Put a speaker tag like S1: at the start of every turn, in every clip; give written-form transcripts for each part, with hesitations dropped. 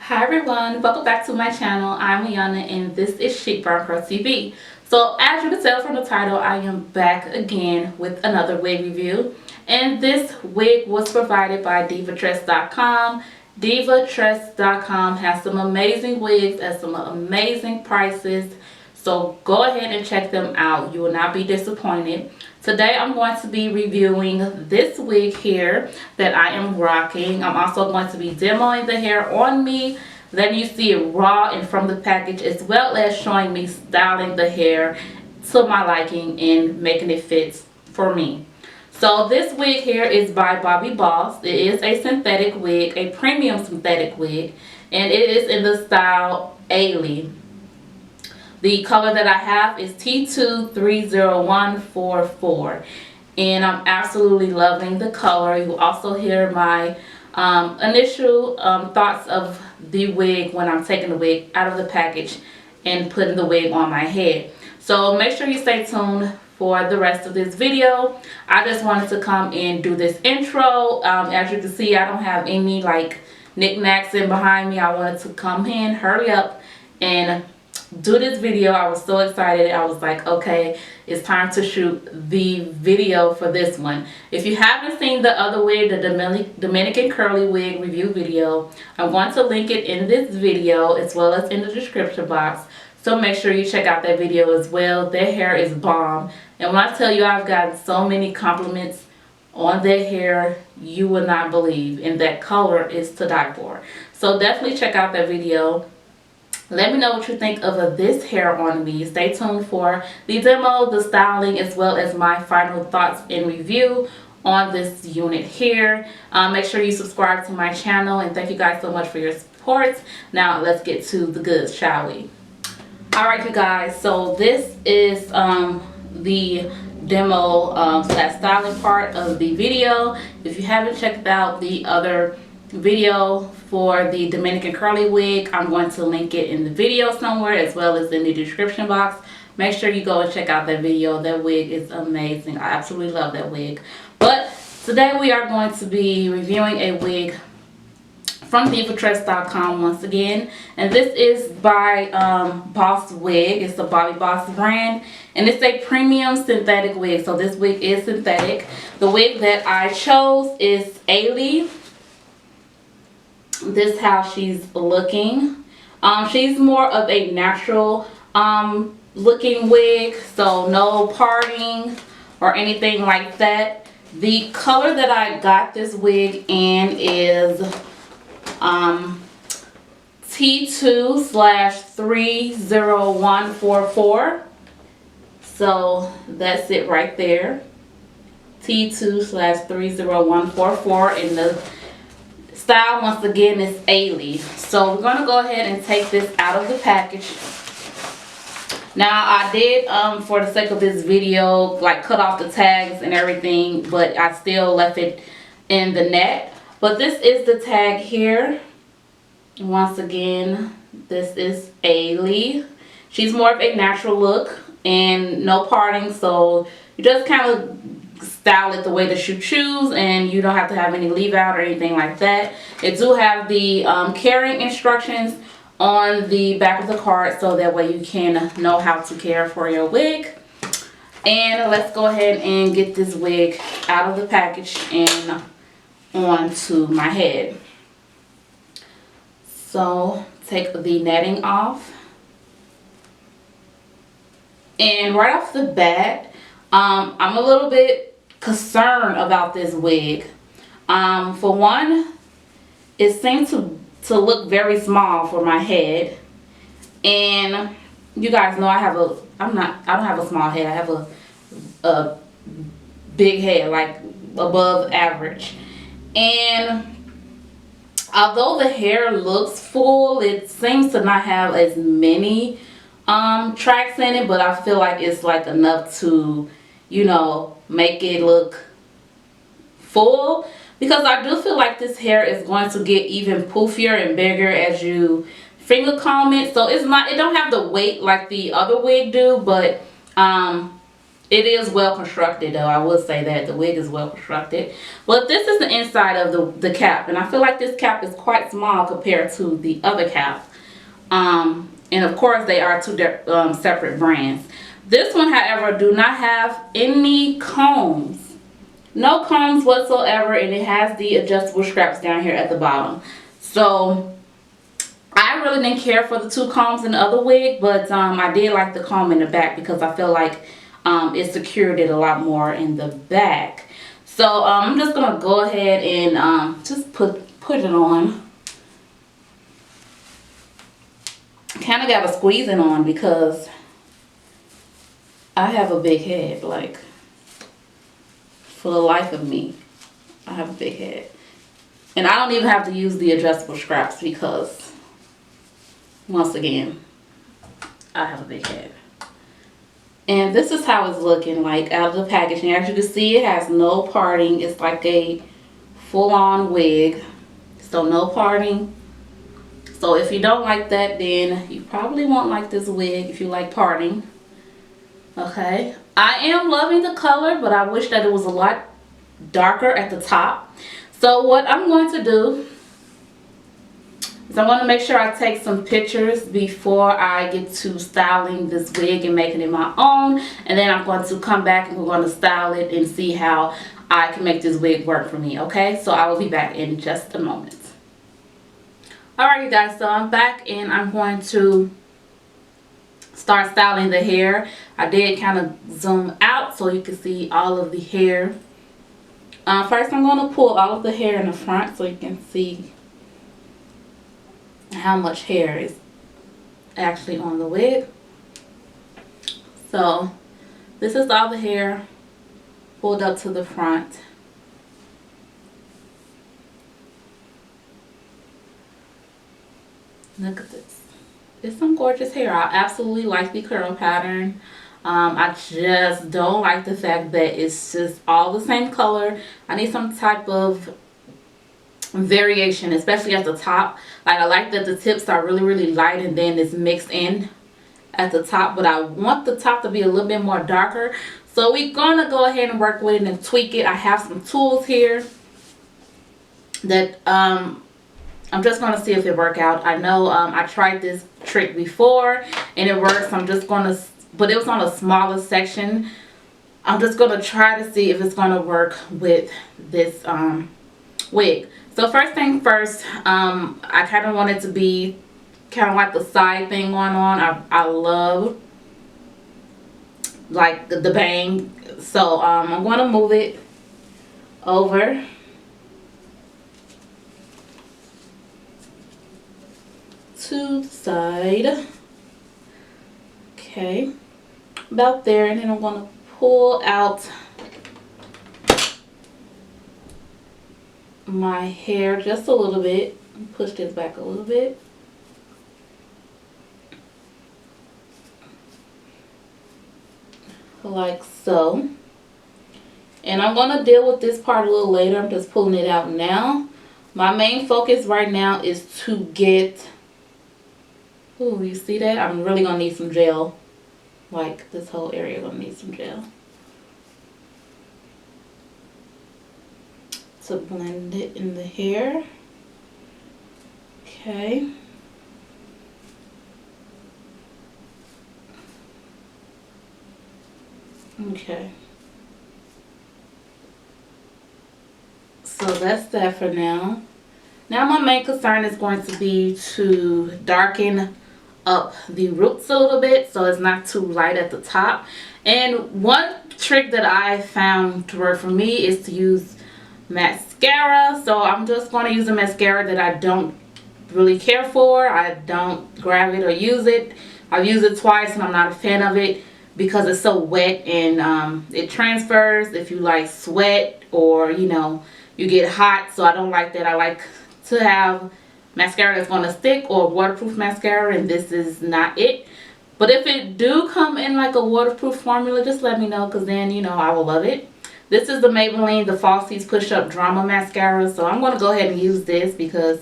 S1: Hi everyone, welcome back to my channel. I'm Ayunna and this is Chic Brown Curl TV. So as you can tell from the title, I am back again with another wig review. And this wig was provided by divatress.com. Divatress.com has some amazing wigs at some amazing prices. So go ahead and check them out. You will not be disappointed. Today I'm going to be reviewing this wig here that I am rocking. I'm also going to be demoing the hair on me, letting you see it raw and from the package, as well as showing me styling the hair to my liking and making it fit for me. So this wig here is by Bobbi Boss. It is a synthetic wig, a premium synthetic wig, and it is in the style Ailee. The color that I have is T230144, and I'm absolutely loving the color. You will also hear my initial thoughts of the wig when I'm taking the wig out of the package and putting the wig on my head. So make sure you stay tuned for the rest of this video. I just wanted to come and do this intro. As you can see, I don't have any like knickknacks in behind me. I wanted to come in, hurry up, and do this video. I was so excited. I was like, okay, it's time to shoot the video for this one. If you haven't seen the other wig, the Dominican curly wig review video, I'm going to link it in this video as well as in the description box. So make sure you check out that video as well. Their hair is bomb. And when I tell you I've gotten so many compliments on their hair, you would not believe. And that color is to die for. So definitely check out that video. Let me know what you think of this hair on me. Stay tuned for the demo, the styling, as well as my final thoughts and review on this unit here. Make sure you subscribe to my channel, and thank you guys so much for your support. Now let's get to the goods, shall we? Alright you guys, so this is the demo slash styling part of the video. If you haven't checked out the other video for the Dominican curly wig, I'm going to link it in the video somewhere as well as in the description box. Make sure you go and check out that video. That wig is amazing. I absolutely love that wig. But today we are going to be reviewing a wig from divatress.com once again, and this is by Boss Wig. It's the Bobbi Boss brand, and it's a premium synthetic wig. So this wig is synthetic. The wig that I chose is Ailee. This is how she's looking. She's more of a natural looking wig, so no parting or anything like that. The color that I got this wig in is T2/30144. So that's it right there. T2/30144, and the style once again is Ailee. So we're going to go ahead and take this out of the package. Now I did for the sake of this video like cut off the tags and everything, but I still left it in the net. But this is the tag here. Once again, this is Ailee. She's more of a natural look and no parting, so you just kind of style it the way that you choose, and you don't have to have any leave out or anything like that. It do have the caring instructions on the back of the card, so that way you can know how to care for your wig. And let's go ahead and get this wig out of the package and onto my head. So take the netting off, and right off the bat, I'm a little bit concerned about this wig. For one, it seems to look very small for my head, and you guys know I don't have a small head. I have a big head, like above average. And although the hair looks full, it seems to not have as many tracks in it, but I feel like it's like enough to, you know, make it look full, because I do feel like this hair is going to get even poofier and bigger as you finger comb it. So it don't have the weight like the other wig do, but it It is well constructed though. I will say that the wig is well constructed. But this is the inside of the cap, and I feel like this cap is quite small compared to the other cap. And of course they are two separate brands. This one, however, do not have any combs. No combs whatsoever, and it has the adjustable straps down here at the bottom. So I really didn't care for the two combs in the other wig, but I did like the comb in the back because I feel like it secured it a lot more in the back. So I'm just gonna go ahead and just put it on. Kind of got to squeeze it on because I have a big head. Like, for the life of me, I have a big head. And I don't even have to use the adjustable straps because, once again, I have a big head. And this is how it's looking like out of the packaging. As you can see, it has no parting. It's like a full-on wig. So no parting. So if you don't like that, then you probably won't like this wig if you like parting. Okay. I am loving the color, but I wish that it was a lot darker at the top. So what I'm going to do is I'm going to make sure I take some pictures before I get to styling this wig and making it my own. And then I'm going to come back and we're going to style it and see how I can make this wig work for me. Okay. So I will be back in just a moment. Alright you guys, so I'm back and I'm going to start styling the hair. I did kind of zoom out so you can see all of the hair. First I'm going to pull all of the hair in the front so you can see how much hair is actually on the wig. So this is all the hair pulled up to the front. Look at this. It's some gorgeous hair. I absolutely like the curl pattern. I just don't like the fact that it's just all the same color. I need some type of variation, especially at the top. Like, I like that the tips are really, really light and then it's mixed in at the top. But I want the top to be a little bit more darker. So we're going to go ahead and work with it and tweak it. I have some tools here that I'm just going to see if it works out. I know I tried this trick before and it works. I'm just going to, but it was on a smaller section. I'm just going to try to see if it's going to work with this wig. So first thing first, I kind of want it to be kind of like the side thing going on. I love like the bang. So I'm going to move it over. To the side. Okay, about there, and then I'm going to pull out my hair just a little bit. Push this back a little bit. Like so. And I'm going to deal with this part a little later. I'm just pulling it out now. My main focus right now is to get... Ooh, you see that? I'm really going to need some gel. Like, this whole area going to need some gel. To blend it in the hair. Okay. Okay. So that's that for now. Now my main concern is going to be to darken up the roots a little bit so it's not too light at the top. And one trick that I found to work for me is to use mascara. So I'm just going to use a mascara that I don't really care for. I don't grab it or use it. I've used it twice and I'm not a fan of it because it's so wet and it transfers if you like sweat or you know you get hot. So I don't like that. I like to have mascara that's going to stick or waterproof mascara, and this is not it. But if it do come in like a waterproof formula, just let me know because then you know I will love it. This is the Maybelline the Falsies Push Up Drama Mascara, so I'm going to go ahead and use this because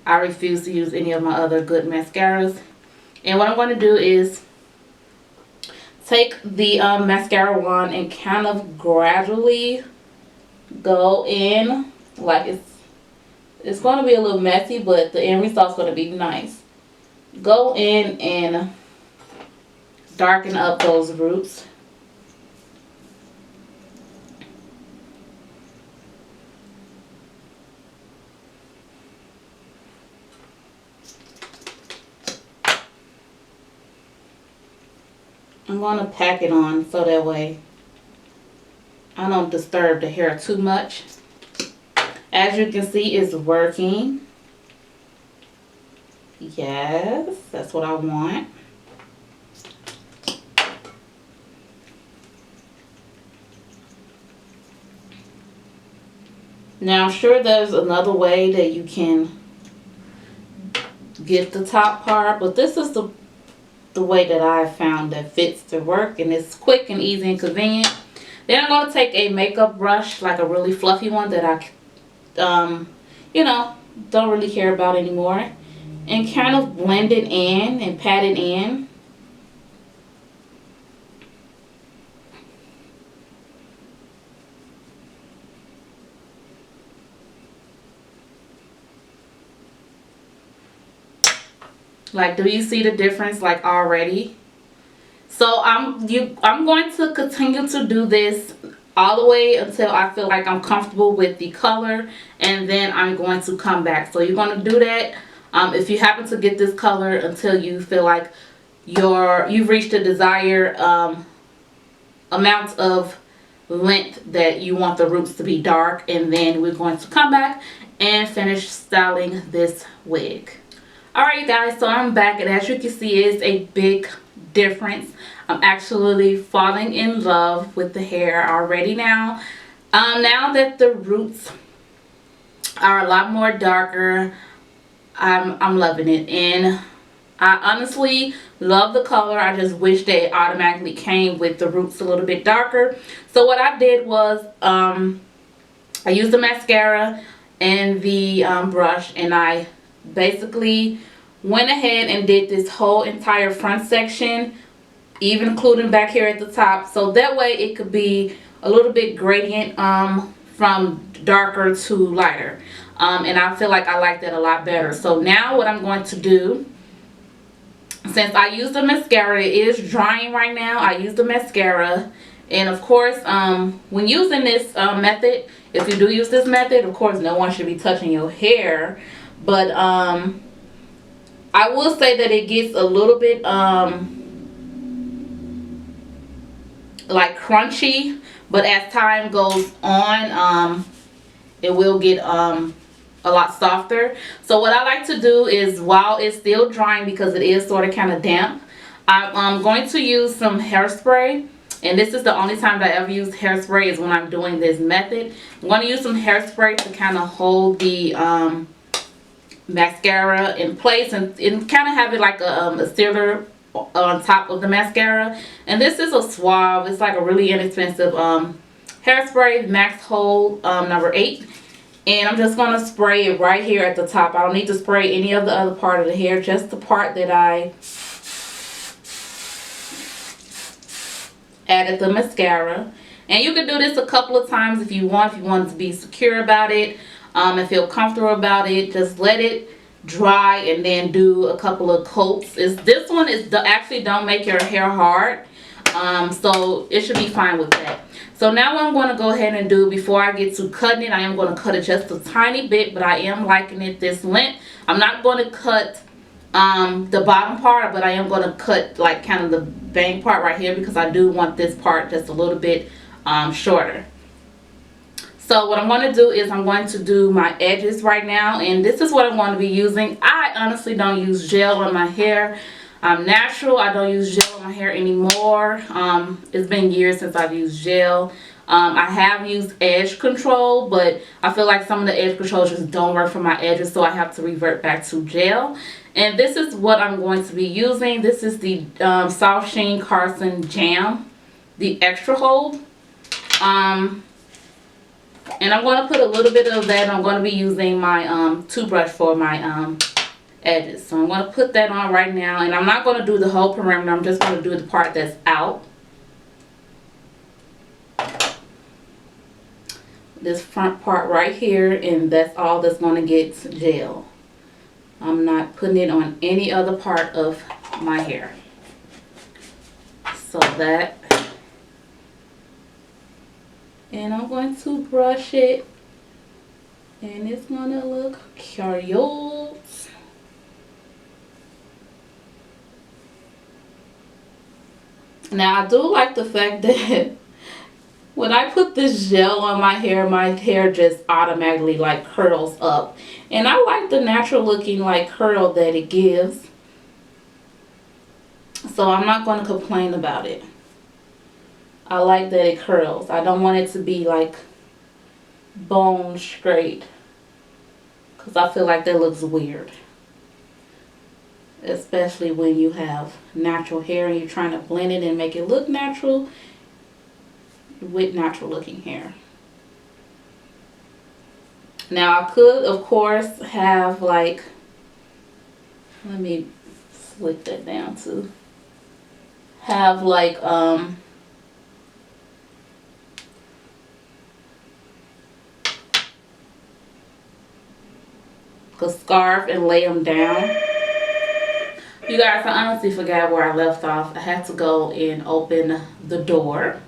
S1: I refuse to use any of my other good mascaras. And what I'm going to do is take the mascara wand and kind of gradually go in. Like it's going to be a little messy, but the end result's going to be nice. Go in and darken up those roots. I'm going to pack it on so that way I don't disturb the hair too much. As you can see, it's working. Yes, that's what I want. Now, I'm sure there's another way that you can get the top part, but this is the way that I found that fits to work, and it's quick and easy and convenient. Then I'm going to take a makeup brush, like a really fluffy one that I, you know, don't really care about anymore, and kind of blend it in and pat it in. Like, do you see the difference, like, already? So I'm going to continue to do this all the way until I feel like I'm comfortable with the color, and then I'm going to come back. So you're going to do that if you happen to get this color until you feel like you've reached the desired amount of length that you want the roots to be dark, and then we're going to come back and finish styling this wig. Alright guys, so I'm back, and as you can see, it's a big difference. I'm actually falling in love with the hair already now. Now that the roots are a lot more darker, I'm loving it, and I honestly love the color. I just wish that it automatically came with the roots a little bit darker. So what I did was I used the mascara and the brush, and I basically went ahead and did this whole entire front section, even including back here at the top, so that way it could be a little bit gradient from darker to lighter, and I feel like I like that a lot better. So now what I'm going to do, since I used the mascara, it is drying right now. I used the mascara, and of course when using this method, if you do use this method, of course no one should be touching your hair, but I will say that it gets a little bit like crunchy, but as time goes on it will get a lot softer. So what I like to do is, while it's still drying, because it is sort of kind of damp, I'm going to use some hairspray. And this is the only time that I ever use hairspray, is when I'm doing this method. I'm going to use some hairspray to kind of hold the mascara in place, and kind of have it like a sealer on top of the mascara. And this is a Suave. It's like a really inexpensive hairspray, Max Hold number 8. And I'm just going to spray it right here at the top. I don't need to spray any of the other part of the hair, just the part that I added the mascara. And you can do this a couple of times if you want to be secure about it and feel comfortable about it. Just let it dry and then do a couple of coats. This one actually don't make your hair hard, so it should be fine with that. So now what I'm going to go ahead and do, before I get to cutting it, I am going to cut it just a tiny bit, but I am liking it this length. I'm not going to cut the bottom part, but I am going to cut like kind of the bang part right here, because I do want this part just a little bit shorter. So what I'm going to do is I'm going to do my edges right now, and this is what I'm going to be using. I honestly don't use gel on my hair. I'm natural. I don't use gel on my hair anymore. It's been years since I've used gel. I have used edge control, but I feel like some of the edge controls just don't work for my edges, so I have to revert back to gel. And this is what I'm going to be using. This is the Soft Sheen Carson Jam, the extra hold. And I'm going to put a little bit of that. I'm going to be using my toothbrush for my edges. So I'm going to put that on right now. And I'm not going to do the whole perimeter. I'm just going to do the part that's out. this front part right here, and that's all that's going to get gel. I'm not putting it on any other part of my hair. So that, and I'm going to brush it, and it's going to look curious. Now, I do like the fact that when I put this gel on my hair just automatically like curls up. And I like the natural looking like curl that it gives. So I'm not going to complain about it. I like that it curls. I don't want it to be like bone straight, because I feel like that looks weird. Especially when you have natural hair and you're trying to blend it and make it look natural with natural looking hair. Now I could of course have like, let me slick that down to have like a scarf and lay them down. You guys, I honestly forgot where I left off. I had to go and open the door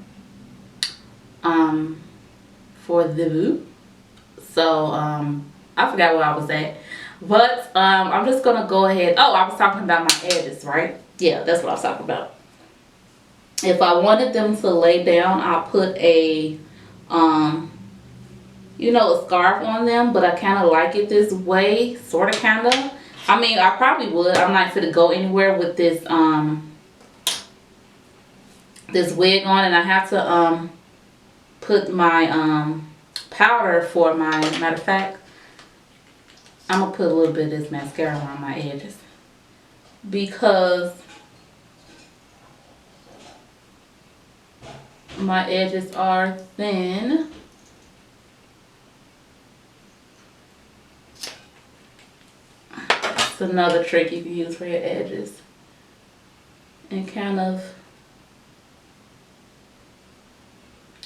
S1: for the boo. So I forgot where I was at. But I'm just gonna go ahead. Oh, I was talking about my edges, right? Yeah, that's what I was talking about. If I wanted them to lay down, I'll put a you know, a scarf on them, but I kind of like it this way, sort of, kind of. I mean, I probably would. I'm not going to go anywhere with this this wig on, and I have to put my powder for my, matter of fact, I'm going to put a little bit of this mascara on my edges, because my edges are thin. It's another trick you can use for your edges, and kind of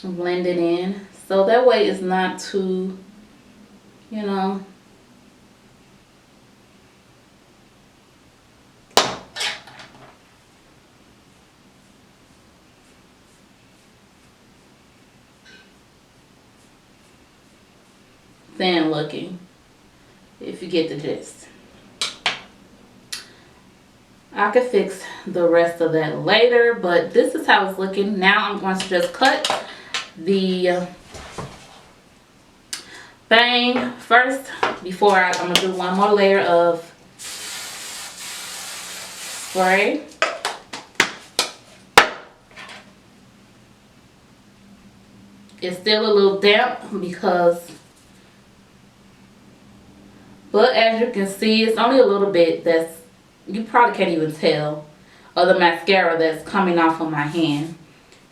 S1: blend it in, so that way it's not too, you know, thin looking, if you get the gist. I could fix the rest of that later, but this is how it's looking. Now I'm going to just cut the bang first before I'm going to do one more layer of spray. It's still a little damp because, but as you can see, it's only a little bit that's, you probably can't even tell, of the mascara that's coming off of my hand.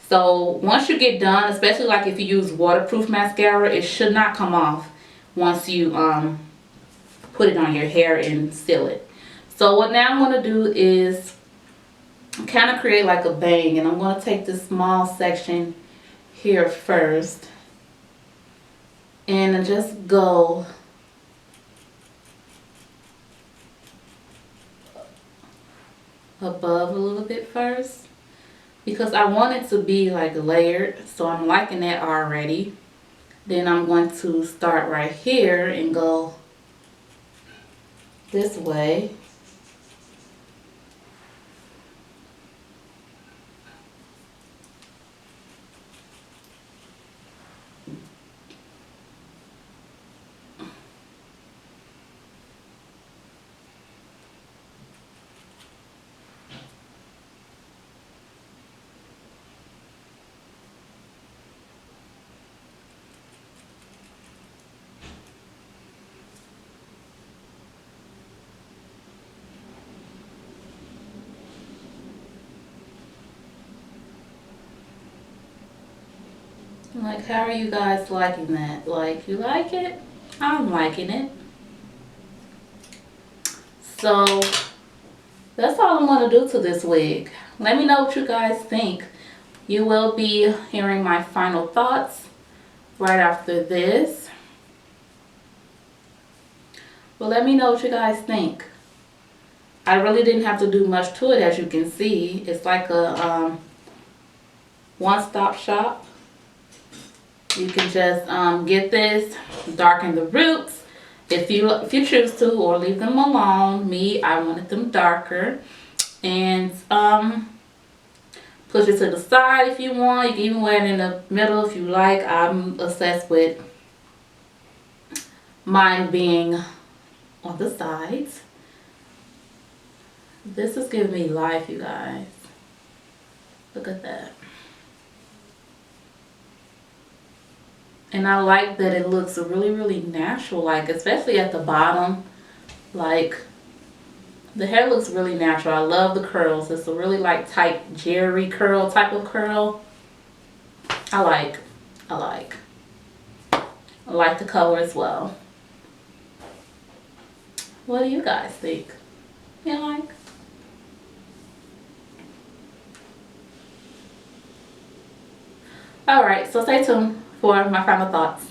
S1: So once you get done, especially like if you use waterproof mascara, it should not come off once you put it on your hair and seal it. So what now I'm going to do is kind of create like a bang, and I'm going to take this small section here first and just go above a little bit first, because I want it to be like layered, so I'm liking that already. Then I'm going to start right here and go this way. Like, how are you guys liking that? Like, you like it? I'm liking it. So that's all I'm going to do to this wig. Let me know what you guys think. You will be hearing my final thoughts right after this. But let me know what you guys think. I really didn't have to do much to it, as you can see. It's like a one-stop shop. You can just get this, darken the roots if you choose to, or leave them alone. Me, I wanted them darker. And push it to the side if you want. You can even wear it in the middle if you like. I'm obsessed with mine being on the sides. This is giving me life, you guys. Look at that. And I like that it looks really, really natural, like especially at the bottom. Like, the hair looks really natural. I love the curls. It's a really like tight jerry curl type of curl. I like the color as well. What do you guys think? You like? Alright, so stay tuned for my final thoughts.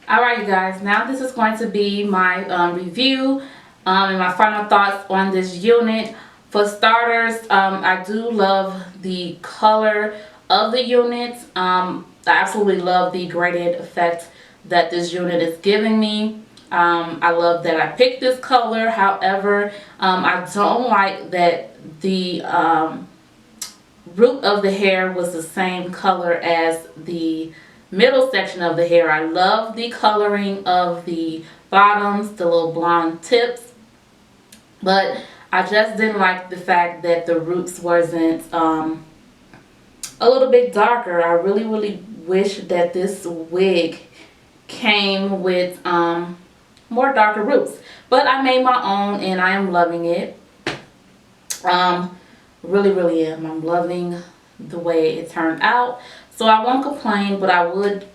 S1: Alright, you guys, now this is going to be my review and my final thoughts on this unit. For starters, I do love the color of the unit. I absolutely love the gradient effect that this unit is giving me. I love that I picked this color. However, I don't like that the root of the hair was the same color as the middle section of the hair. I love the coloring of the bottoms, the little blonde tips, but I just didn't like the fact that the roots wasn't a little bit darker. I really, really wish that this wig came with more darker roots, but I made my own and I am loving it. Really, really am. I'm loving the way it turned out. So I won't complain, but I would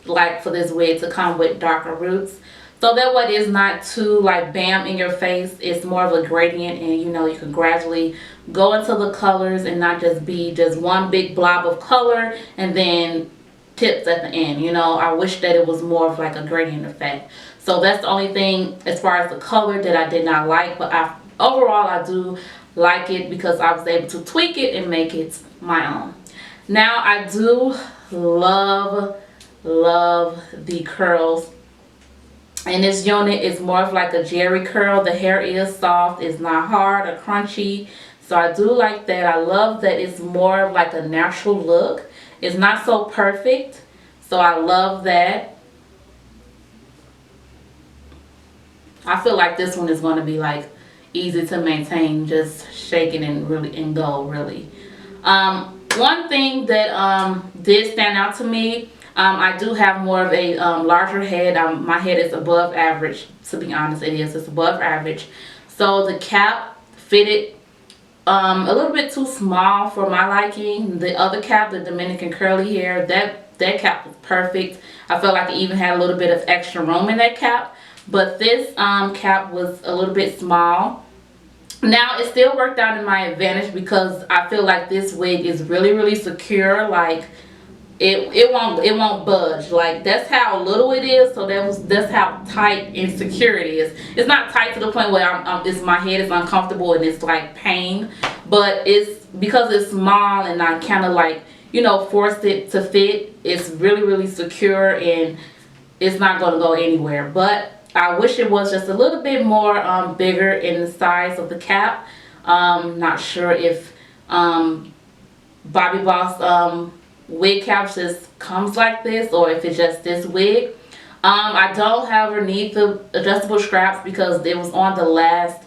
S1: like for this wig to come with darker roots, so that way it's not too like bam in your face. It's more of a gradient, and you know, you can gradually go into the colors and not just be just one big blob of color and then tips at the end. You know, I wish that it was more of like a gradient effect. So that's the only thing as far as the color that I did not like, but overall I do like it because I was able to tweak it and make it my own. Now I do love the curls, and this unit is more of like a jerry curl. The hair is soft, it's not hard or crunchy, so I do like that. I love that it's more of like a natural look. It's not so perfect, so I love that. I feel like this one is going to be like easy to maintain, just shaking and really and go really. One thing that did stand out to me, I do have more of a larger head. My head is above average, to be honest. It's above average, so the cap fitted a little bit too small for my liking. The other cap, the Dominican curly hair, that cap was perfect. I felt like it even had a little bit of extra room in that cap, but this cap was a little bit small. Now it still worked out in my advantage because I feel like this wig is really, really secure. Like it won't budge. Like that's how little it is. So that's how tight and secure it is. It's not tight to the point where my head is uncomfortable and it's like pain, but it's because it's small and I kind of like, you know, forced it to fit. It's really, really secure and it's not going to go anywhere. But I wish it was just a little bit more bigger in the size of the cap. Not sure if Bobbi Boss wig cap just comes like this, or if it's just this wig. I don't, however, need the adjustable straps because it was on the last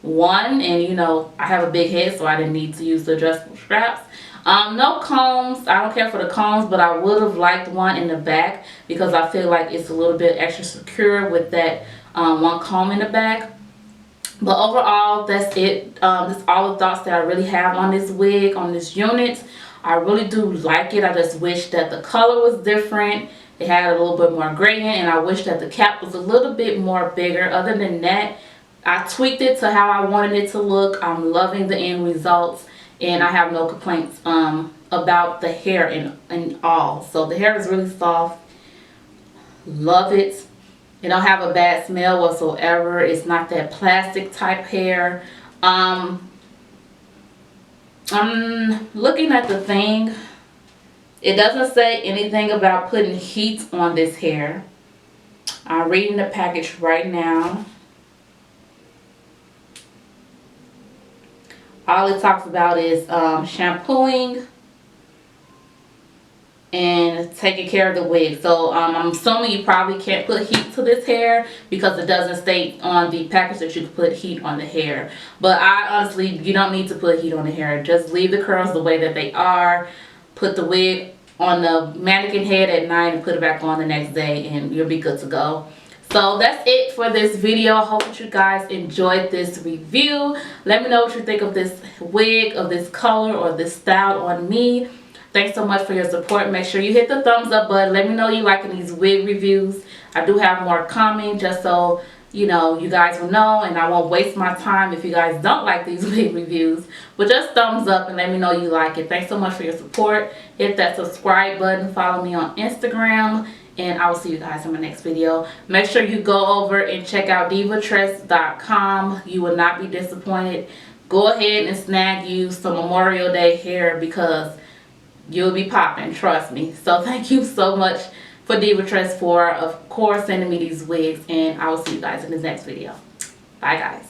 S1: one, and you know, I have a big head, so I didn't need to use the adjustable straps. No combs. I don't care for the combs, but I would have liked one in the back because I feel like it's a little bit extra secure with that one comb in the back. But overall, that's it. That's all the thoughts that I really have on this wig, on this unit. I really do like it. I just wish that the color was different. It had a little bit more gradient, and I wish that the cap was a little bit more bigger. Other than that, I tweaked it to how I wanted it to look. I'm loving the end results, and I have no complaints about the hair in all. So the hair is really soft. Love it. It don't have a bad smell whatsoever. It's not that plastic type hair. I'm looking at the thing. It doesn't say anything about putting heat on this hair. I'm reading the package right now. All it talks about is shampooing and taking care of the wig. So I'm assuming you probably can't put heat to this hair because it doesn't state on the package that you can put heat on the hair. But I honestly, you don't need to put heat on the hair. Just leave the curls the way that they are. Put the wig on the mannequin head at night and put it back on the next day and you'll be good to go. So that's it for this video. I hope that you guys enjoyed this review. Let me know what you think of this wig, of this color, or this style on me. Thanks so much for your support. Make sure you hit the thumbs up button. Let me know you liking these wig reviews. I do have more coming, just so you know, you guys will know, and I won't waste my time if you guys don't like these wig reviews. But just thumbs up and let me know you like it. Thanks so much for your support. Hit that subscribe button. Follow me on Instagram. And I will see you guys in my next video. Make sure you go over and check out divatress.com. You will not be disappointed. Go ahead and snag you some Memorial Day hair because you'll be popping, trust me. So thank you so much for Divatress for, of course, sending me these wigs. And I will see you guys in the next video. Bye, guys.